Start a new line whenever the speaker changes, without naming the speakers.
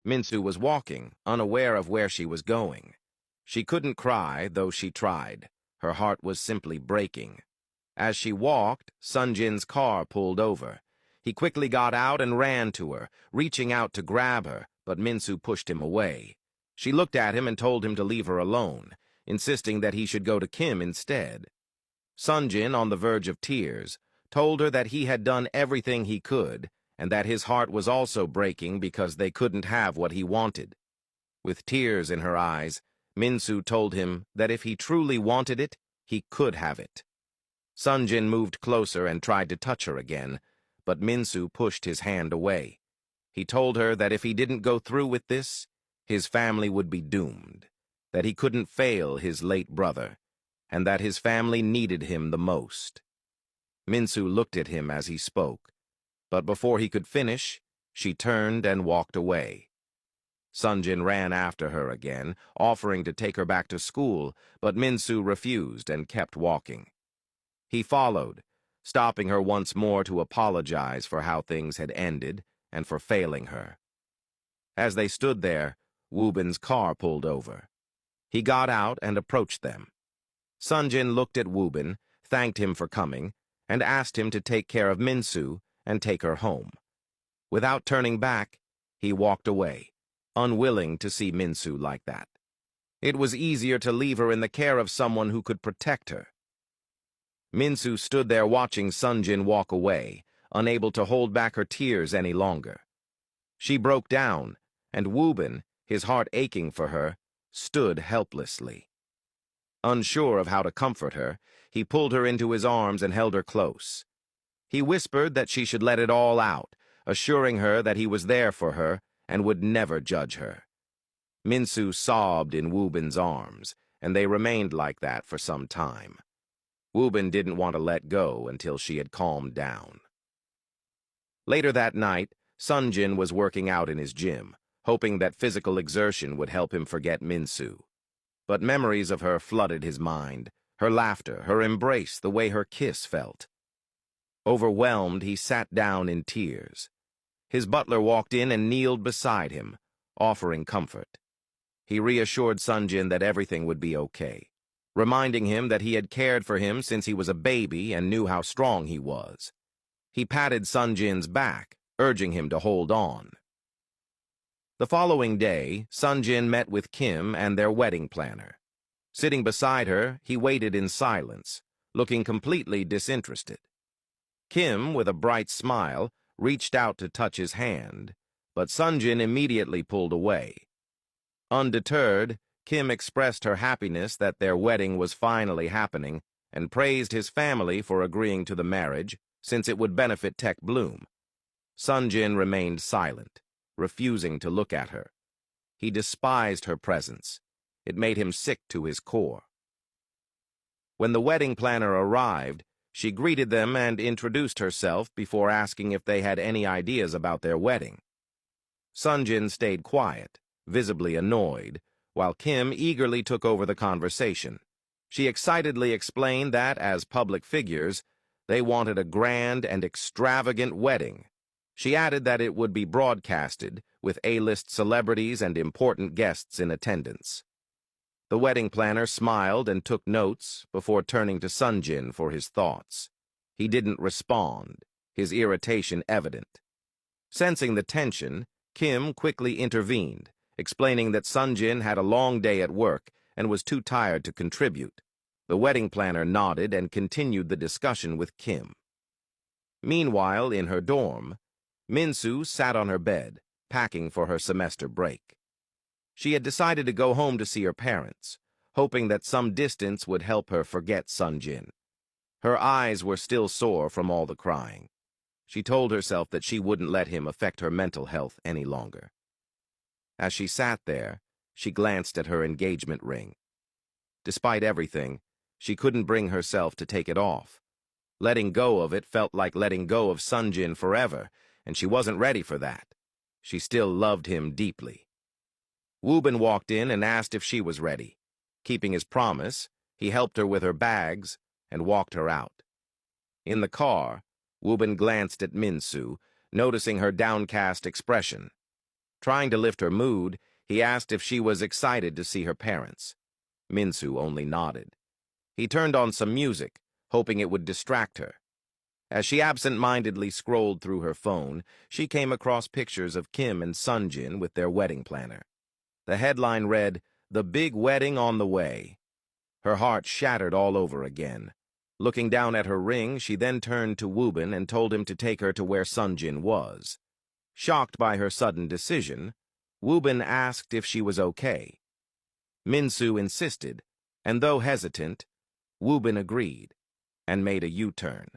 Minsu was walking, unaware of where she was going. She couldn't cry, though she tried. Her heart was simply breaking. As she walked, Sunjin's car pulled over. He quickly got out and ran to her, reaching out to grab her, but Minsu pushed him away. She looked at him and told him to leave her alone, insisting that he should go to Kim instead. Sunjin, on the verge of tears, told her that he had done everything he could, and that his heart was also breaking because they couldn't have what he wanted. With tears in her eyes, Minsu told him that if he truly wanted it, he could have it. Sunjin moved closer and tried to touch her again, but Minsu pushed his hand away. He told her that if he didn't go through with this, his family would be doomed, that he couldn't fail his late brother, and that his family needed him the most. Minsu looked at him as he spoke, but before he could finish, she turned and walked away. Sunjin ran after her again, offering to take her back to school, but Minsu refused and kept walking. He followed, stopping her once more to apologize for how things had ended and for failing her. As they stood there, Wubin's car pulled over. He got out and approached them. Sunjin looked at Wubin, thanked him for coming, and asked him to take care of Minsu and take her home. Without turning back, he walked away, unwilling to see Minsu like that. It was easier to leave her in the care of someone who could protect her. Minsu stood there watching Sunjin walk away, unable to hold back her tears any longer. She broke down, and Wubin, his heart aching for her, stood helplessly. Unsure of how to comfort her, he pulled her into his arms and held her close. He whispered that she should let it all out, assuring her that he was there for her and would never judge her. Minsu sobbed in Wubin's arms, and they remained like that for some time. Wubin didn't want to let go until she had calmed down. Later that night, Sunjin was working out in his gym, hoping that physical exertion would help him forget Minsu. But memories of her flooded his mind, her laughter, her embrace, the way her kiss felt. Overwhelmed, he sat down in tears. His butler walked in and kneeled beside him, offering comfort. He reassured Sunjin that everything would be okay, reminding him that he had cared for him since he was a baby and knew how strong he was. He patted Sunjin's back, urging him to hold on. The following day, Sunjin met with Kim and their wedding planner. Sitting beside her, he waited in silence, looking completely disinterested. Kim, with a bright smile, reached out to touch his hand, but Sunjin immediately pulled away. Undeterred, Kim expressed her happiness that their wedding was finally happening and praised his family for agreeing to the marriage, since it would benefit Tech Bloom. Sunjin remained silent, refusing to look at her. He despised her presence. It made him sick to his core. When the wedding planner arrived, she greeted them and introduced herself before asking if they had any ideas about their wedding. Sunjin stayed quiet, visibly annoyed, while Kim eagerly took over the conversation. She excitedly explained that, as public figures, they wanted a grand and extravagant wedding. She added that it would be broadcasted, with A-list celebrities and important guests in attendance. The wedding planner smiled and took notes before turning to Sunjin for his thoughts. He didn't respond, his irritation evident. Sensing the tension, Kim quickly intervened, explaining that Sunjin had a long day at work and was too tired to contribute. The wedding planner nodded and continued the discussion with Kim. Meanwhile, in her dorm, Minsu sat on her bed, packing for her semester break. She had decided to go home to see her parents, hoping that some distance would help her forget Sunjin. Her eyes were still sore from all the crying. She told herself that she wouldn't let him affect her mental health any longer. As she sat there, she glanced at her engagement ring. Despite everything, she couldn't bring herself to take it off. Letting go of it felt like letting go of Sunjin forever, and she wasn't ready for that. She still loved him deeply. Wubin walked in and asked if she was ready. Keeping his promise, he helped her with her bags and walked her out. In the car, Wubin glanced at Minsu, noticing her downcast expression. Trying to lift her mood, he asked if she was excited to see her parents. Minsu only nodded. He turned on some music, hoping it would distract her. As she absent-mindedly scrolled through her phone, she came across pictures of Kim and Sunjin with their wedding planner. The headline read, "The Big Wedding on the Way." Her heart shattered all over again. Looking down at her ring, she then turned to Woobin and told him to take her to where Sunjin was. Shocked by her sudden decision, Woobin asked if she was okay. Minsu insisted, and though hesitant, Woobin agreed and made a U-turn.